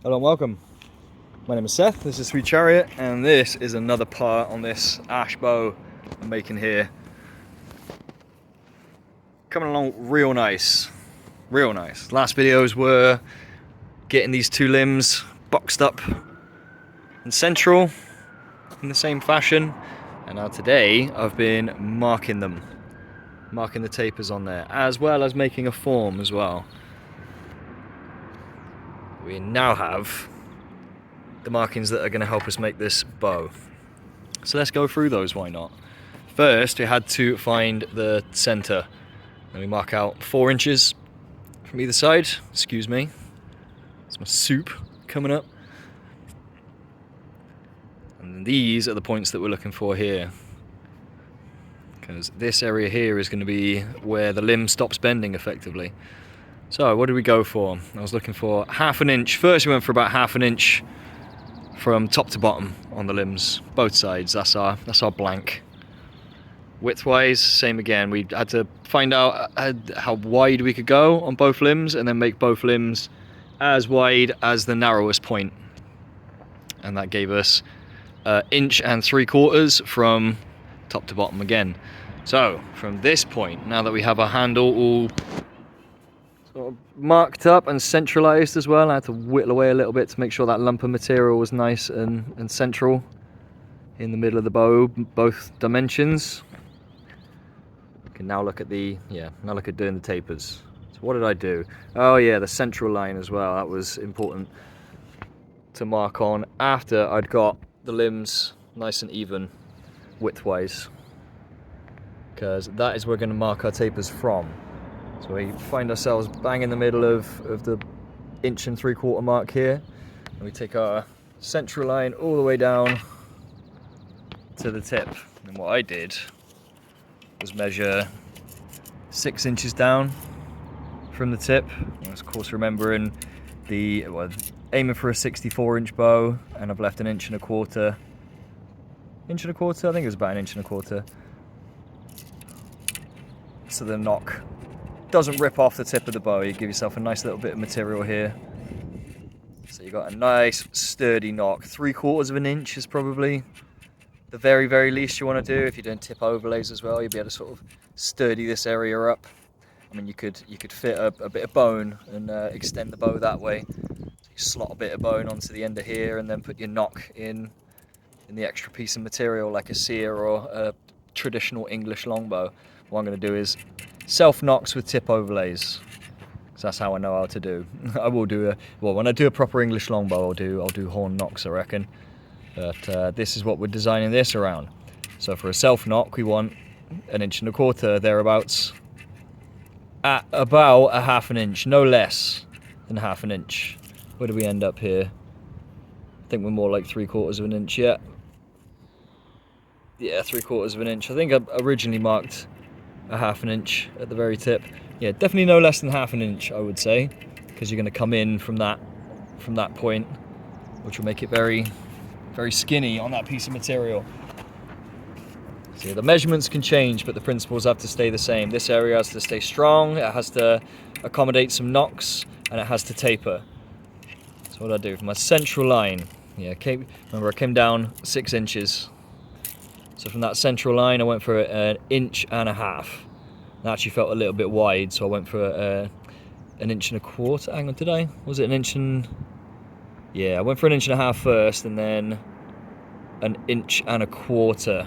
Hello and welcome. My name is Seth, this is Sweet Chariot, and this is another part on this ash bow I'm making here. Coming along real nice, real nice. Last videos were getting these two limbs boxed up and central in the same fashion, and now today I've been marking them, marking the tapers on there, as well as making a form as well. We now have the markings that are going to help us make this bow. So let's go through those, why not? First, we had to find the center. And we mark out 4 inches from either side. Excuse me. It's my soup coming up. And these are the points that we're looking for here. Because this area here is going to be where the limb stops bending effectively. So what did we go for? I was looking for 1/2 inch. First we went for about 1/2 inch from top to bottom on the limbs, both sides. That's our blank. Width-wise, same again. We had to find out how wide we could go on both limbs, and then make both limbs as wide as the narrowest point. And that gave us 1.75 inches from top to bottom again. So from this point, now that we have our handle all sort of marked up and centralized as well, I had to whittle away a little bit to make sure that lump of material was nice and central in the middle of the bow, both dimensions. We can now look at doing the tapers. So what did I do? Oh yeah, the central line as well. That was important to mark on after I'd got the limbs nice and even width-wise, because that is where we're going to mark our tapers from. So we find ourselves bang in the middle of the 1.75 inch mark here, and we take our central line all the way down to the tip. And what I did was measure 6 inches down from the tip. And of course, remembering aiming for a 64-inch bow, and I've left 1.25 inches. I think it was about 1.25 inches. So the knock doesn't rip off the tip of the bow. You give yourself a nice little bit of material here. So you got a nice sturdy knock. 3/4 inch is probably the very, very least you want to do. If you're doing tip overlays as well, you'll be able to sort of sturdy this area up. I mean, you could fit a bit of bone and extend the bow that way. So you slot a bit of bone onto the end of here, and then put your knock in the extra piece of material, like a sear or a traditional English longbow. What I'm going to do is self knocks with tip overlays, because that's how I know how to do. I will do when I do a proper English longbow, I'll do horn knocks, I reckon. But this is what we're designing this around. So for a self knock, we want 1.25 inch thereabouts, at about 1/2 inch, no less than 1/2 inch. Where do we end up here? I think we're more like 3/4 inch. Yeah, 3/4 inch. I think I originally marked 1/2 inch at the very tip. Yeah, definitely no less than 1/2 inch, I would say, because you're going to come in from that point, which will make it very, very skinny on that piece of material. So the measurements can change, but the principles have to stay the same. This area has to stay strong, it has to accommodate some knocks, and it has to taper. So what I do for my central line, remember I came down 6 inches. So from that central line, I went for 1.5 inches. That actually felt a little bit wide, so I went for 1.25 inches. Hang on, did I? Was it 1 inch and... Yeah, I went for 1.5 inches first, and then 1.25 inches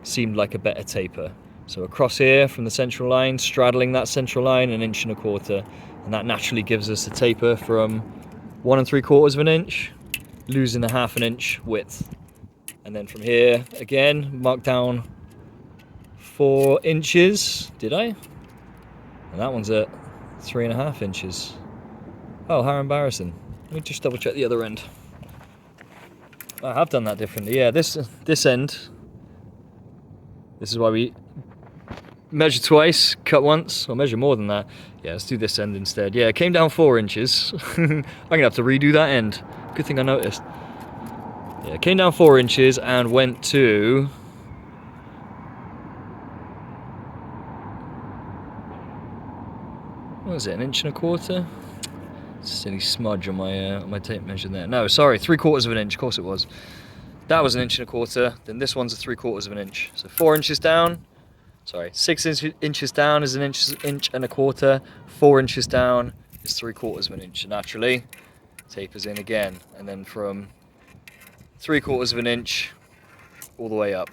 seemed like a better taper. So across here from the central line, straddling that central line, 1.25 inches, and that naturally gives us a taper from 1.75 inch, losing 1/2 inch width. And then from here, again, mark down 4 inches, did I? And that one's at 3.5 inches. Oh, how embarrassing. Let me just double check the other end. I have done that differently. Yeah, this end, this is why we measure twice, cut once, or measure more than that. Yeah, let's do this end instead. Yeah, it came down 4 inches. I'm gonna have to redo that end. Good thing I noticed. Yeah, it came down 4 inches and went to... What was it, 1.25 inches? Silly smudge on my tape measure there. No, sorry, 3/4 of an inch. Of course it was. That was 1.25 inches. Then this one's a 3/4 of an inch. So 4 inches down. Sorry, 6 inches down is an inch and a quarter. 4 inches down is 3/4 of an inch. Naturally, tapers in again, and then from 3/4 of an inch all the way up.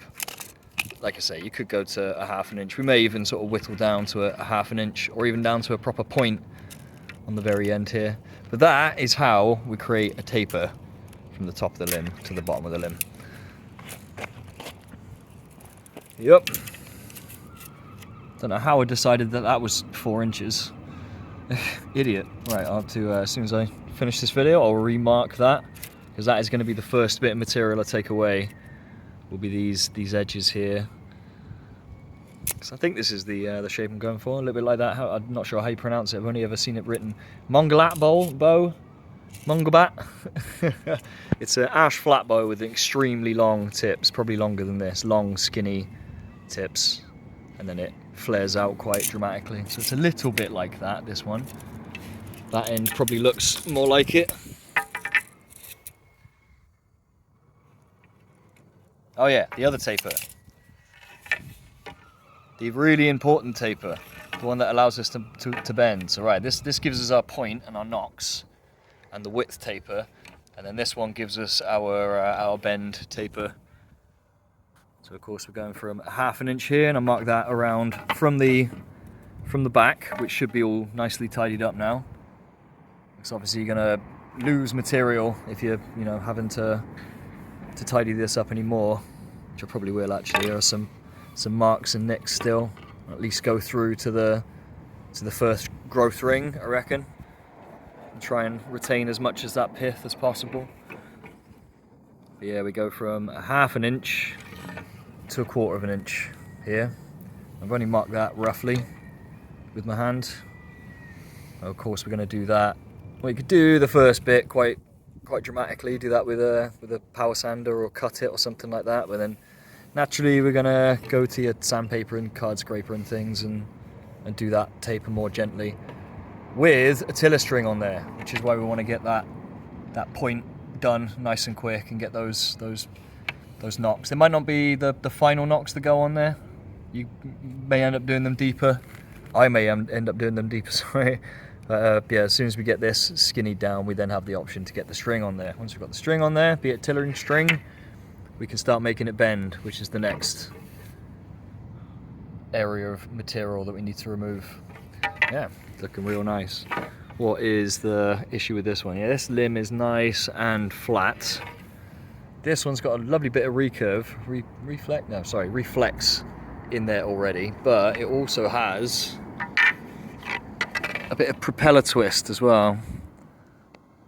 Like I say, you could go to a 1/2 inch. We may even sort of whittle down to a 1/2 inch, or even down to a proper point on the very end here. But that is how we create a taper from the top of the limb to the bottom of the limb. Yep. Don't know how I decided that that was 4 inches. Idiot. Right, I'll have to, as soon as I finish this video, I'll remark that, because that is going to be the first bit of material I take away. Will be these edges here. So I think this is the shape I'm going for, a little bit like that. I'm not sure how you pronounce it. I've only ever seen it written Mongalat bow. Mongabat. It's an ash flat bow with extremely long tips, probably longer than this. Long, skinny tips, and then it flares out quite dramatically. So it's a little bit like that. This one. That end probably looks more like it. Oh yeah, the other taper. The really important taper. The one that allows us to bend. So right, this gives us our point and our nocks and the width taper. And then this one gives us our bend taper. So of course we're going from a 1/2 inch here, and I mark that around from the back, which should be all nicely tidied up now. It's obviously you're gonna lose material if you're having to tidy this up anymore, which I probably will actually. There are some marks and nicks still. Or at least go through to the first growth ring, I reckon. And try and retain as much as that pith as possible. But yeah, we go from a 1/2 inch to a 1/4 inch here. I've only marked that roughly with my hand. Of course, we're going to do that. Well, you could do the first bit quite dramatically, do that with a power sander or cut it or something like that, but then naturally we're going to go to your sandpaper and card scraper and things and do that taper more gently with a tiller string on there, which is why we want to get that point done nice and quick and get those knocks. They might not be the final knocks that go on there. You may end up doing them deeper. I may end up doing them deeper, sorry. Yeah, as soon as we get this skinny down, we then have the option to get the string on there. Once we've got the string on there, be it tillering string, we can start making it bend, which is the next area of material that we need to remove. Yeah, it's looking real nice. What is the issue with this one? Yeah, this limb is nice and flat. This one's got a lovely bit of reflex in there already, but it also has a bit of propeller twist as well,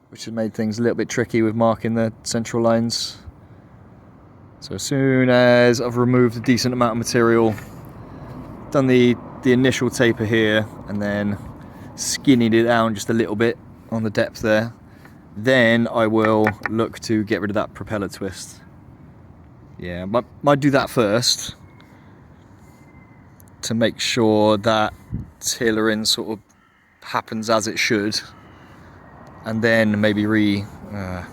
which has made things a little bit tricky with marking the central lines. So as soon as I've removed a decent amount of material, done the initial taper here, and then skinnied it down just a little bit on the depth there, then I will look to get rid of that propeller twist. Yeah, might do that first to make sure that tillering sort of happens as it should, and then maybe that's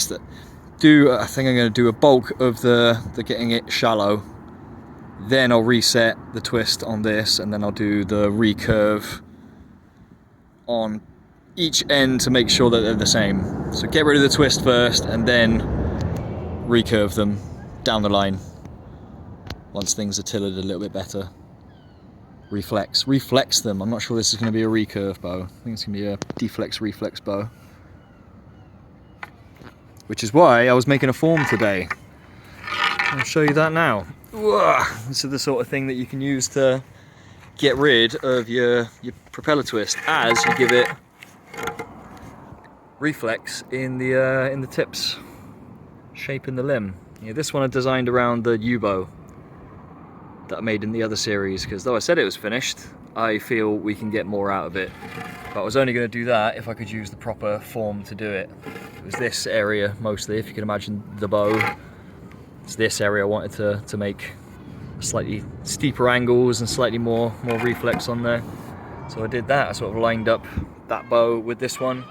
the I think I'm going to do a bulk of the getting it shallow, then I'll reset the twist on this, and then I'll do the recurve on each end to make sure that they're the same. So get rid of the twist first and then recurve them down the line once things are tillered a little bit better. Reflex them. I'm not sure this is going to be a recurve bow. I think it's going to be a deflex reflex bow, which is why I was making a form today. I'll show you that now. This is the sort of thing that you can use to get rid of your propeller twist as you give it reflex in the tips, shaping the limb. Yeah, this one I designed around the U-bow that I made in the other series, because though I said it was finished, I feel we can get more out of it. But I was only going to do that if I could use the proper form to do it. It was this area mostly, if you can imagine the bow. It's this area I wanted to make slightly steeper angles and slightly more reflex on there. So I did that, I sort of lined up that bow with this one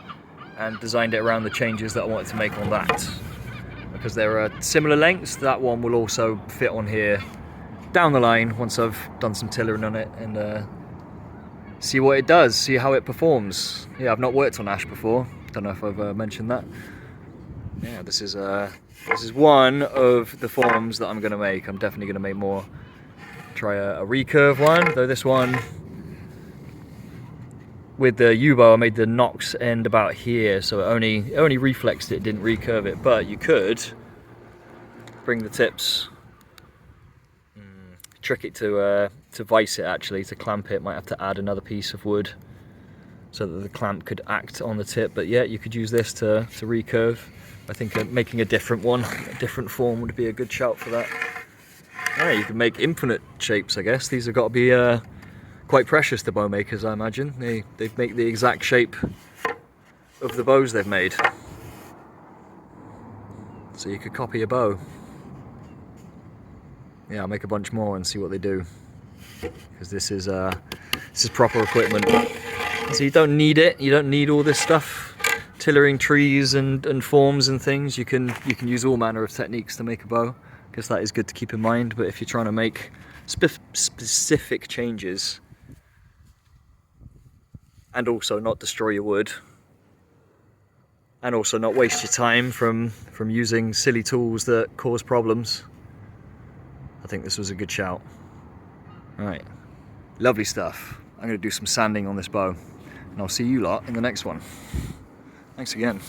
and designed it around the changes that I wanted to make on that. Because there are similar lengths, that one will also fit on here down the line once I've done some tillering on it and see what it does, see how it performs. Yeah, I've not worked on ash before, don't know if I've mentioned that. Yeah, this is one of the forms that I'm going to make. I'm definitely going to make more. Try a recurve one, though this one, with the U-bow I made the nocks end about here, so it only reflexed it, didn't recurve it. But you could bring the tips, trick it to vice it actually, to clamp it. Might have to add another piece of wood so that the clamp could act on the tip, but yeah, you could use this to recurve. I think making a different one, a different form would be a good shout for that. Yeah, you can make infinite shapes, I guess. These have got to be quite precious to bow makers, I imagine. They make the exact shape of the bows they've made. So you could copy a bow. Yeah, I'll make a bunch more and see what they do. Because this is proper equipment. So you don't need it. You don't need all this stuff. Tillering trees and forms and things. You can use all manner of techniques to make a bow. I guess that is good to keep in mind. But if you're trying to make specific changes and also not destroy your wood, and also not waste your time from using silly tools that cause problems, I think this was a good shout. Alright, lovely stuff. I'm going to do some sanding on this bow, and I'll see you lot in the next one. Thanks again.